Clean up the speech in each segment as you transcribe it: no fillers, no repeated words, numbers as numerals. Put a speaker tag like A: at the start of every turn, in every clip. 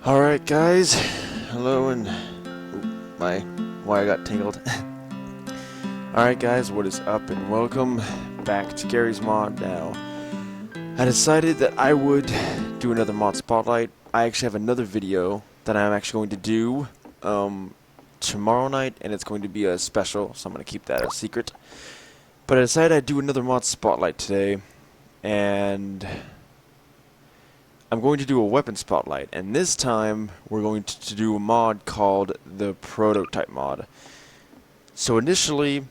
A: Alright guys, hello and my wire got tangled. Alright guys, what is up and welcome back to Garry's Mod. Now, I decided that I would do another mod spotlight. I actually have another video that I'm actually going to do tomorrow night, and it's going to be a special, so I'm going to keep that a secret. But I decided I'd do another mod spotlight today, and I'm going to do a weapon spotlight, and this time we're going to do a mod called the prototype mod. So initially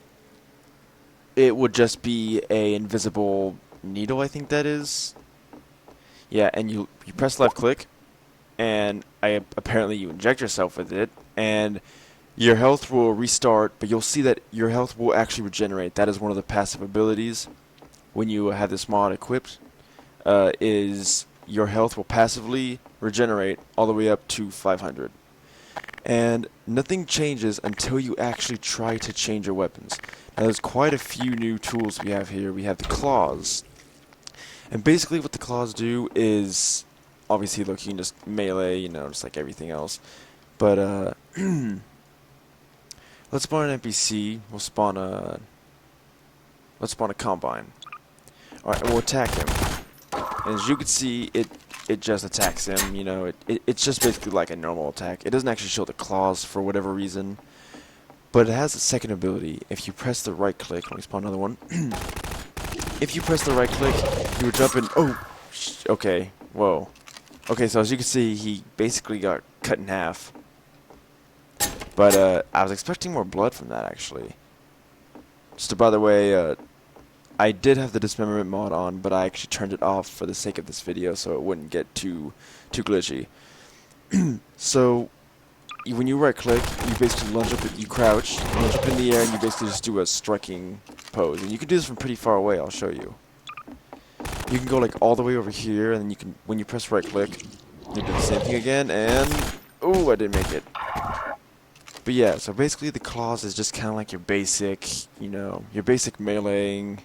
A: it would just be a invisible needle, I think that is. Yeah, and you press left click, and apparently you inject yourself with it, and your health will restart, but you'll see that your health will actually regenerate. That is one of the passive abilities when you have this mod equipped, is your health will passively regenerate all the way up to 500. And nothing changes until you actually try to change your weapons. Now there's quite a few new tools we have here. We have the claws. And basically what the claws do is, obviously look, you can just melee, you know, just like everything else. But let's spawn an NPC, let's spawn a combine. Alright, and we'll attack him. And as you can see, it just attacks him, you know, it's just basically like a normal attack. It doesn't actually show the claws for whatever reason. But it has a second ability. If you press the right click, let me spawn another one. If you press the right click, he will jump in. Oh, okay, whoa. Okay, so as you can see, he basically got cut in half. But I was expecting more blood from that, actually. Just by the way, I did have the dismemberment mod on, but I actually turned it off for the sake of this video so it wouldn't get too glitchy. So when you right click, you basically lunge up, you crouch, lunge up in the air, and you basically just do a striking pose. And you can do this from pretty far away, I'll show you. You can go like all the way over here, and then you can, when you press right click, you do the same thing again, and ooh, I didn't make it. But yeah, so basically the claws is just kind of like your basic, you know, your basic meleeing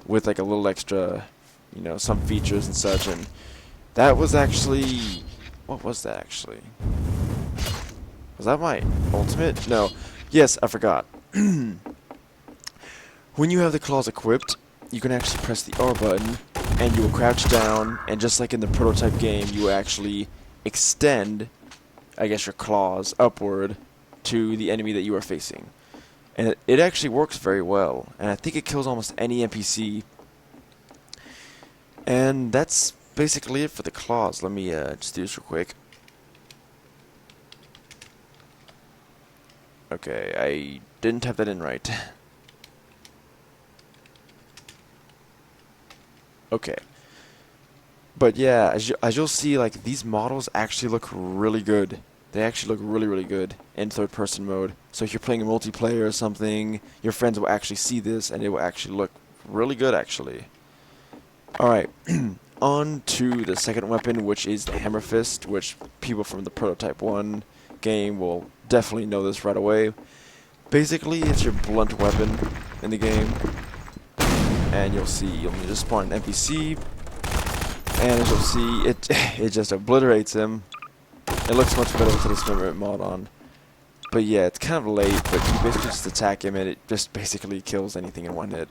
A: with like a little extra, you know, some features and such. And that was actually, what was that actually? Was that my ultimate? No. Yes, I forgot. When you have the claws equipped, you can actually press the R button, and you will crouch down, and just like in the prototype game, you will actually extend, I guess, your claws upward to the enemy that you are facing. And it actually works very well, and I think it kills almost any NPC. And that's basically it for the claws. Let me just do this real quick. Okay, I didn't type that in right. Okay. But yeah, as you'll see, like, these models actually look really good. They actually look really, really good in third-person mode. So if you're playing a multiplayer or something, your friends will actually see this, and it will actually look really good, actually. Alright, on to the second weapon, which is the Hammer Fist, which people from the Prototype 1 game will definitely know this right away. Basically, it's your blunt weapon in the game. And you'll see, you'll just spawn an NPC, and as you'll see, it just obliterates him. It looks much better with the dismemberment mod on. But yeah, it's kind of late, but you basically just attack him and it just basically kills anything in one hit.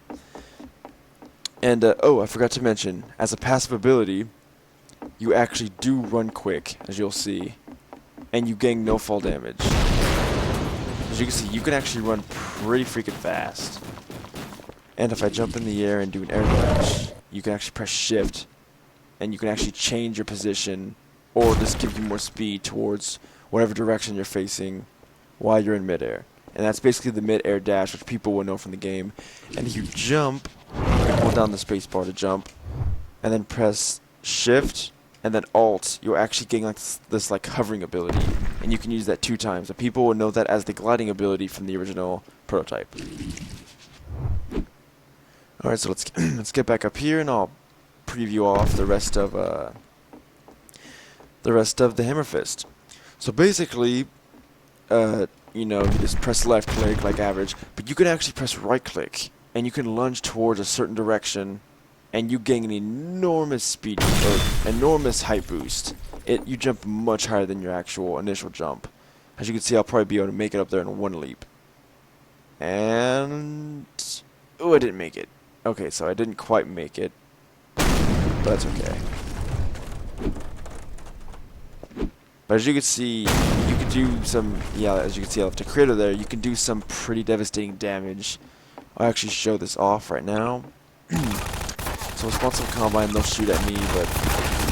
A: And, oh, I forgot to mention, as a passive ability, you actually do run quick, as you'll see. And you gain no fall damage. As you can see, you can actually run pretty freaking fast. And if I jump in the air and do an air dash, you can actually press shift, and you can actually change your position, or just give you more speed towards whatever direction you're facing while you're in midair. And that's basically the mid-air dash, which people will know from the game. And if you jump, you can hold down the space bar to jump, and then press shift, and then alt, you'll actually gain like this like hovering ability. And you can use that 2 times. So people will know that as the gliding ability from the original prototype. Alright, so let's get back up here, and I'll preview off the rest of the Hammer Fist. So basically, you know, you just press left click like average, but you can actually press right click, and you can lunge towards a certain direction, and you gain an enormous speed or enormous height boost. You jump much higher than your actual initial jump. As you can see, I'll probably be able to make it up there in one leap. And oh, I didn't make it. Okay, so I didn't quite make it, but that's okay. But as you can see, you can do some, yeah, as you can see, I left a crater there. You can do some pretty devastating damage. I'll actually show this off right now. So we'll spawn some combine, they'll shoot at me, but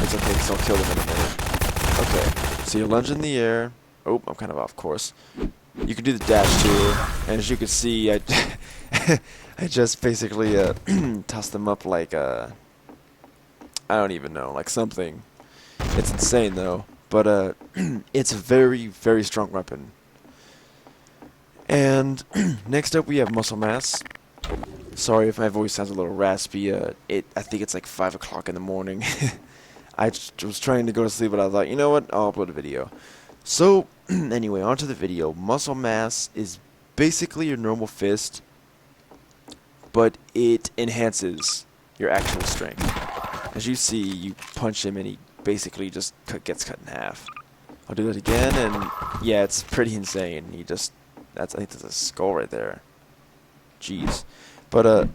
A: it's okay because I'll kill them in a minute. Okay, so you lunge in the air. Oh, I'm kind of off course. You can do the dash too, and as you can see, I I just basically tossed them up like I don't even know, like something. It's insane though, but it's a very, very strong weapon. And next up we have muscle mass. Sorry if my voice sounds a little raspy. I think it's like 5 o'clock in the morning. I was trying to go to sleep, but I thought, you know what, I'll upload a video. So anyway, on to the video. Muscle mass is basically your normal fist, but it enhances your actual strength. As you see, you punch him and he basically just gets cut in half. I'll do that again, and yeah, it's pretty insane. I think that's a skull right there. Jeez. But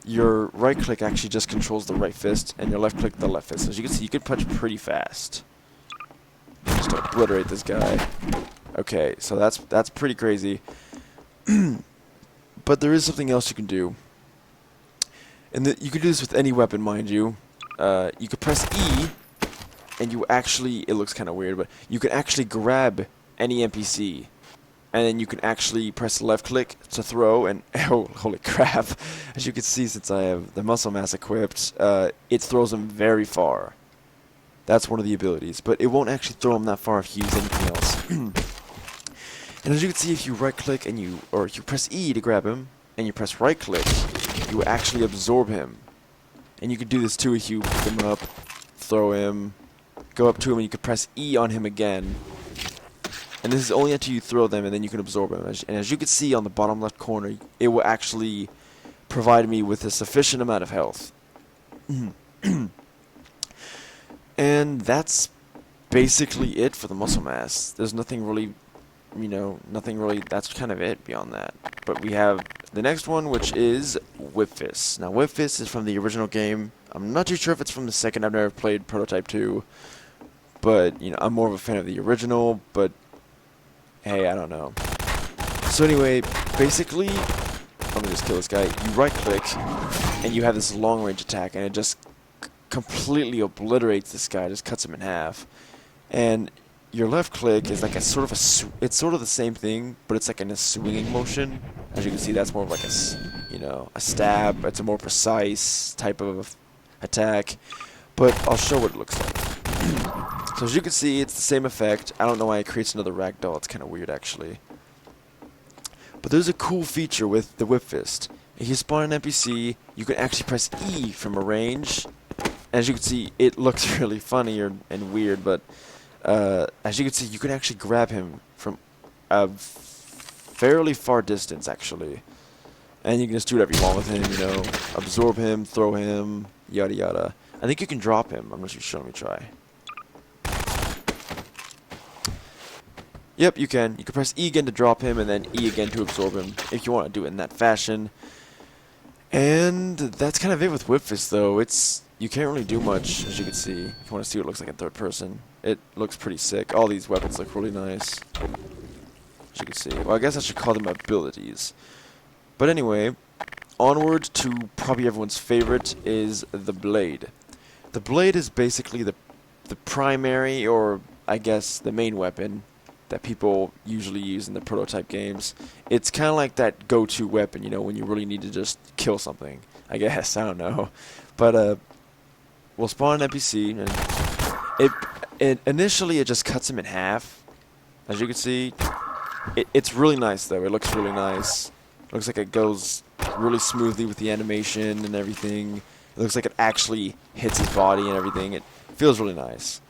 A: your right click actually just controls the right fist, and your left click the left fist. As you can see, you can punch pretty fast. Just obliterate this guy. Okay, so that's pretty crazy. But there is something else you can do. And you can do this with any weapon, mind you. You could press E, and you actually, it looks kind of weird, but you can actually grab any NPC. And then you can actually press left click to throw, and oh, holy crap. As you can see, since I have the muscle mass equipped, it throws them very far. That's one of the abilities, but it won't actually throw them that far if you use anything else. And as you can see, if you right click and you press E to grab him, and you press right click, you actually absorb him. And you can do this too if you pick him up, throw him, go up to him, and you can press E on him again. And this is only until you throw them, and then you can absorb them. And as you can see on the bottom left corner, it will actually provide me with a sufficient amount of health. And that's basically it for the muscle mass. There's nothing really, that's kind of it beyond that. But we have the next one, which is Whip Fist. Now, Whip Fist is from the original game. I'm not too sure if it's from the second. I've never played Prototype 2. But, I'm more of a fan of the original, but hey, I don't know. So anyway, basically, let me just kill this guy. You right click, and you have this long range attack, and it just completely obliterates this guy, just cuts him in half. And your left click is like it's sort of the same thing, but it's like in a swinging motion. As you can see, that's more of like a stab. It's a more precise type of attack. But I'll show what it looks like. So as you can see, it's the same effect. I don't know why it creates another ragdoll. It's kind of weird, actually. But there's a cool feature with the Whip Fist. If you spawn an NPC, you can actually press E from a range. As you can see, it looks really funny and weird, but as you can see, you can actually grab him from a fairly far distance, actually. And you can just do whatever you want with him, absorb him, throw him, yada yada. I think you can drop him. I'm not too sure. Let me try. Yep, you can. You can press E again to drop him, and then E again to absorb him, if you want to do it in that fashion. And that's kind of it with Whip Fist, though. You can't really do much, as you can see. If you want to see what it looks like in third person, it looks pretty sick. All these weapons look really nice, as you can see. Well, I guess I should call them abilities. But anyway, onward to probably everyone's favorite is the Blade. The Blade is basically the primary, or I guess the main weapon that people usually use in the Prototype games. It's kind of like that go-to weapon, when you really need to just kill something. I guess, I don't know. But we'll spawn an NPC, and initially it just cuts him in half. As you can see, it's really nice though. It looks really nice. It looks like it goes really smoothly with the animation and everything. It looks like it actually hits his body and everything. It feels really nice.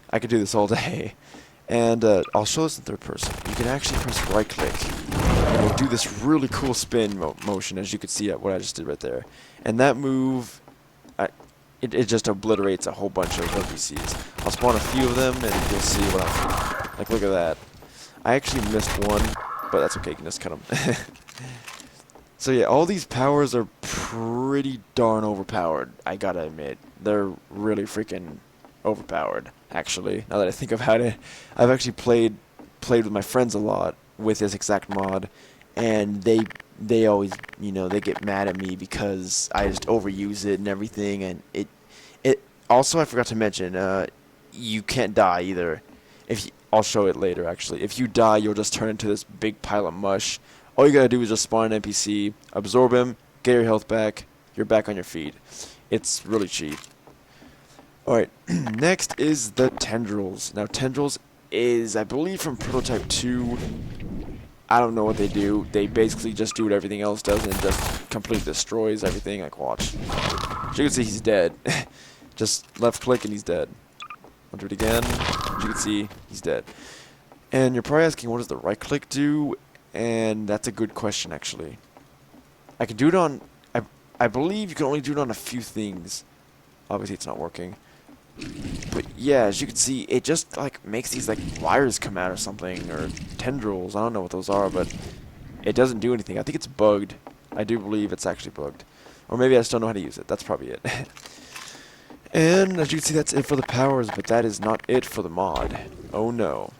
A: I could do this all day. And I'll show this in third person. You can actually press right click, and it'll do this really cool spin motion, as you can see at what I just did right there. And that move, it just obliterates a whole bunch of NPCs. I'll spawn a few of them, and you'll see what I'm... Like, look at that. I actually missed one, but that's okay, you can just cut them. So yeah, all these powers are pretty darn overpowered, I gotta admit. They're really freaking overpowered, actually, now that I think about it. I've actually played with my friends a lot with this exact mod, and they always, you know, they get mad at me because I just overuse it and everything, and it also, I forgot to mention, you can't die either. I'll show it later, actually. If you die, you'll just turn into this big pile of mush. All you gotta do is just spawn an NPC, absorb him, get your health back, you're back on your feet. It's really cheap. Alright, next is the Tendrils. Now, Tendrils is, I believe, from Prototype 2. I don't know what they do. They basically just do what everything else does and just completely destroys everything. Like, watch. As you can see, he's dead. Just left click and he's dead. I'll do it again. As you can see, he's dead. And you're probably asking, what does the right click do? And that's a good question, actually. I can do it on... I believe you can only do it on a few things. Obviously, it's not working. But yeah, as you can see, it just like makes these like wires come out or something, or tendrils. I don't know what those are, but it doesn't do anything. I think it's bugged. I do believe it's actually bugged. Or maybe I just don't know how to use it. That's probably it. And as you can see, that's it for the powers, but that is not it for the mod. Oh no.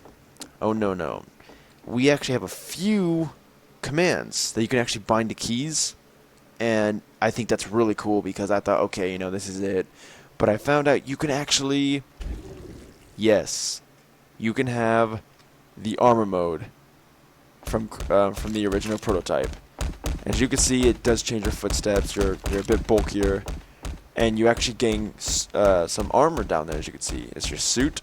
A: Oh no, no. We actually have a few commands that you can actually bind to keys, and I think that's really cool because I thought, okay, you know, this is it. But I found out you can actually, yes, you can have the armor mode from the original prototype. As you can see, it does change your footsteps. You're a bit bulkier, and you actually gain some armor down there. As you can see, it's your suit.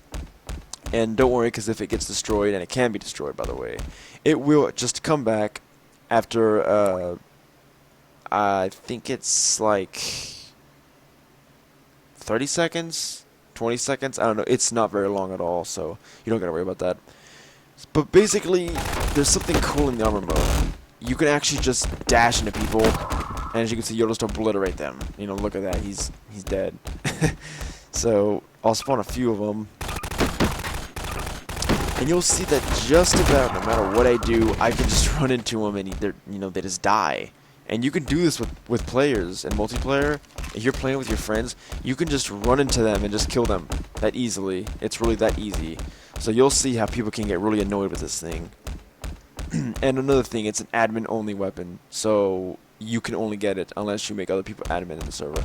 A: And don't worry, because if it gets destroyed, and it can be destroyed, by the way, it will just come back after, I think it's like 30 seconds, 20 seconds, I don't know. It's not very long at all, so you don't gotta worry about that. But basically, there's something cool in the armor mode. You can actually just dash into people, and as you can see, you'll just obliterate them. You know, look at that, he's dead. So, I'll spawn a few of them. And you'll see that just about, no matter what I do, I can just run into them and they just die. And you can do this with players in multiplayer. If you're playing with your friends, you can just run into them and just kill them that easily. It's really that easy. So you'll see how people can get really annoyed with this thing. And another thing, it's an admin-only weapon. So you can only get it unless you make other people admin in the server.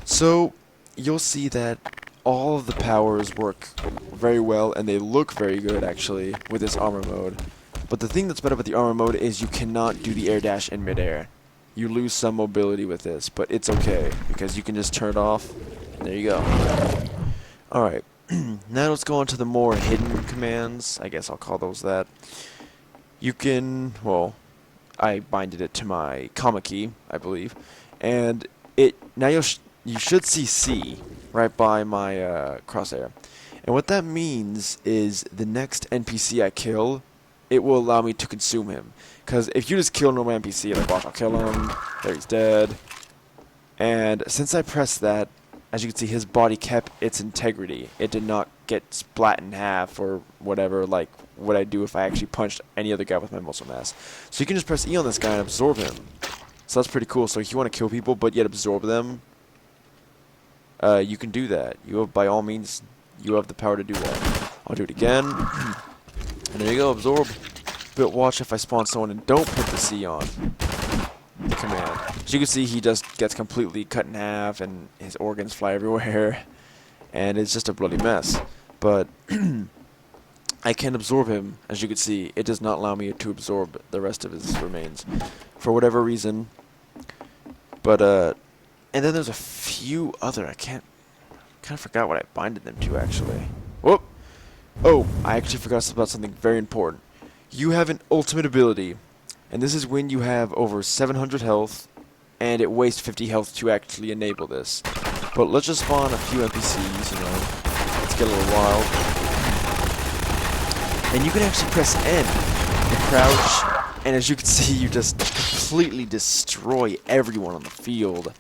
A: So you'll see that all of the powers work very well, and they look very good, actually, with this armor mode. But the thing that's bad about the armor mode is you cannot do the air dash in midair. You lose some mobility with this, but it's okay, because you can just turn it off, and there you go. Alright, now let's go on to the more hidden commands. I guess I'll call those that. You can, well, I binded it to my comma key, I believe, and now you should see C right by my crosshair. And what that means is the next NPC I kill, it will allow me to consume him. Because if you just kill a normal NPC, like, watch, I'll kill him, there he's dead. And since I pressed that, as you can see, his body kept its integrity. It did not get splat in half or whatever, like what I'd do if I actually punched any other guy with my muscle mass. So you can just press E on this guy and absorb him. So that's pretty cool. So if you want to kill people but yet absorb them, you can do that. You have, by all means, you have the power to do that. I'll do it again. And there you go, absorb. But watch if I spawn someone and don't put the C on the command. As you can see, he just gets completely cut in half and his organs fly everywhere. And it's just a bloody mess. But I can absorb him, as you can see. It does not allow me to absorb the rest of his remains for whatever reason. But, and then there's a few other, I kind of forgot what I binded them to, actually. Whoop! Oh, I actually forgot about something very important. You have an ultimate ability, and this is when you have over 700 health, and it wastes 50 health to actually enable this. But let's just spawn a few NPCs, you know, let's get a little wild. And you can actually press N and crouch, and as you can see, you just completely destroy everyone on the field.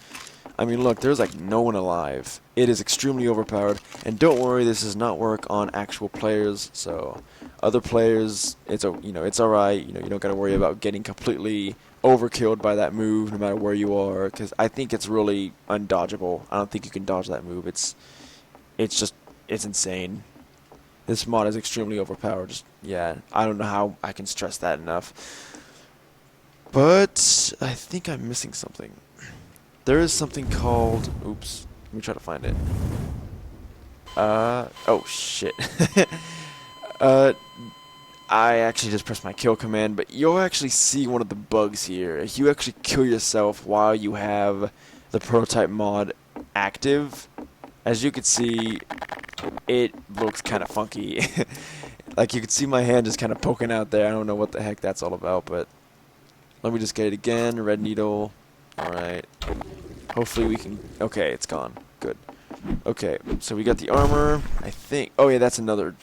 A: I mean, look, there's like no one alive. It is extremely overpowered, and don't worry, this does not work on actual players. So, other players, it's it's alright. You don't gotta worry about getting completely overkilled by that move, no matter where you are. Because I think it's really undodgeable. I don't think you can dodge that move. It's insane. This mod is extremely overpowered. Yeah, I don't know how I can stress that enough. But I think I'm missing something. There is something called... Oops. Let me try to find it. Oh, shit. I actually just pressed my kill command, but you'll actually see one of the bugs here. If you actually kill yourself while you have the prototype mod active, as you can see, it looks kind of funky. Like, you can see my hand just kind of poking out there. I don't know what the heck that's all about, but... Let me just get it again. Red needle. Alright. Hopefully we can... Okay, it's gone. Good. Okay, so we got the armor. I think... Oh, yeah, that's another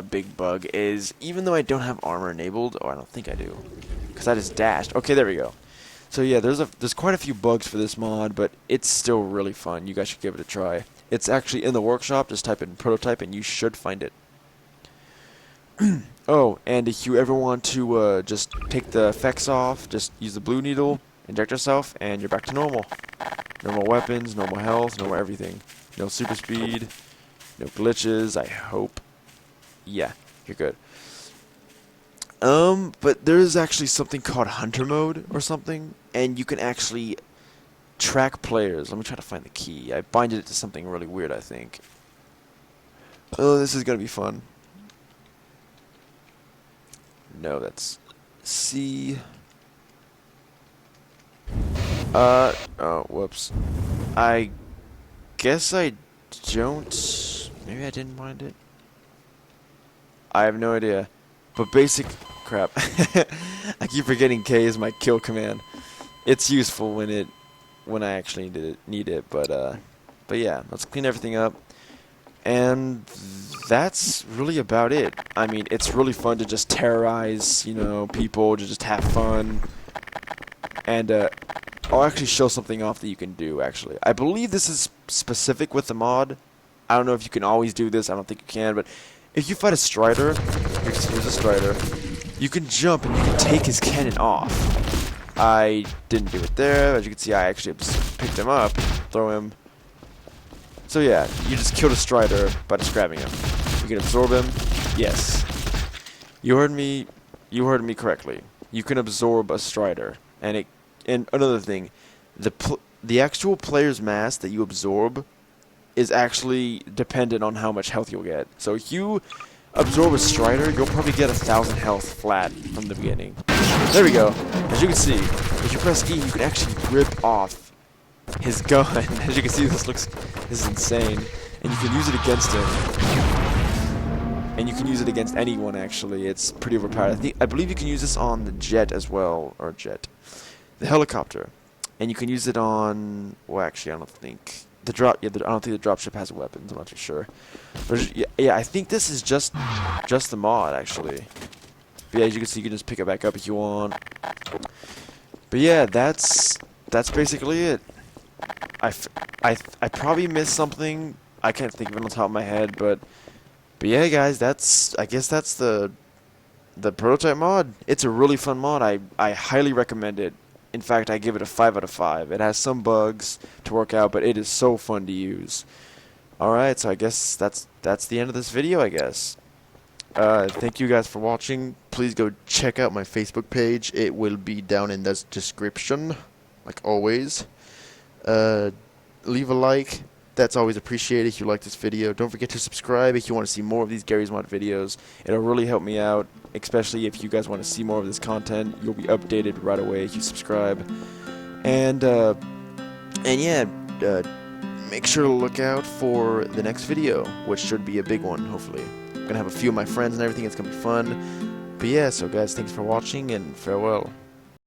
A: big bug, is even though I don't have armor enabled... Oh, I don't think I do. Because I just dashed. Okay, there we go. So, yeah, there's quite a few bugs for this mod, but it's still really fun. You guys should give it a try. It's actually in the workshop. Just type in prototype, and you should find it. Oh, and if you ever want to just take the effects off, just use the blue needle, inject yourself, and you're back to normal. Normal weapons, normal health, normal everything. No super speed, no glitches, I hope. Yeah, you're good. But there's actually something called Hunter Mode or something, and you can actually track players. Let me try to find the key. I binded it to something really weird, I think. Oh, this is gonna be fun. No, that's C. Oh, whoops. I guess I don't. Maybe I didn't mind it. I have no idea. But basic crap. I keep forgetting K is my kill command. It's useful when I actually need it. But yeah, let's clean everything up. And that's really about it. I mean, it's really fun to just terrorize, people, to just have fun. And I'll actually show something off that you can do, actually. I believe this is specific with the mod. I don't know if you can always do this. I don't think you can, but if you fight a Strider, here's a Strider, you can jump and you can take his cannon off. I didn't do it there. As you can see, I actually just picked him up, throw him. So yeah, you just killed a Strider by just grabbing him. You can absorb him. Yes. You heard me correctly. You can absorb a Strider. And another thing, the actual player's mass that you absorb is actually dependent on how much health you'll get. So if you absorb a Strider, you'll probably get 1,000 health flat from the beginning. There we go. As you can see, if you press E, you can actually rip off his gun. As you can see, this is insane. And you can use it against him. And you can use it against anyone, actually. It's pretty overpowered. I believe you can use this on the jet as well. Or jet. The helicopter. And you can use it on... Well, actually, I don't think... I don't think the dropship has weapons. I'm not too sure. But yeah, I think this is just the mod, actually. But yeah, as you can see, you can just pick it back up if you want. But yeah, that's basically it. I probably missed something. I can't think of it on the top of my head, but yeah, guys, I guess that's the prototype mod. It's a really fun mod. I highly recommend it. In fact, I give it a 5 out of 5. It has some bugs to work out, but it is so fun to use. Alright, so I guess that's the end of this video, I guess. Thank you guys for watching. Please go check out my Facebook page. It will be down in the description, like always. Leave a like. That's always appreciated if you like this video. Don't forget to subscribe if you want to see more of these Garry's Mod videos. It'll really help me out, especially if you guys want to see more of this content. You'll be updated right away if you subscribe. And yeah, make sure to look out for the next video, which should be a big one, hopefully. I'm going to have a few of my friends and everything. It's going to be fun. But yeah, so guys, thanks for watching, and farewell.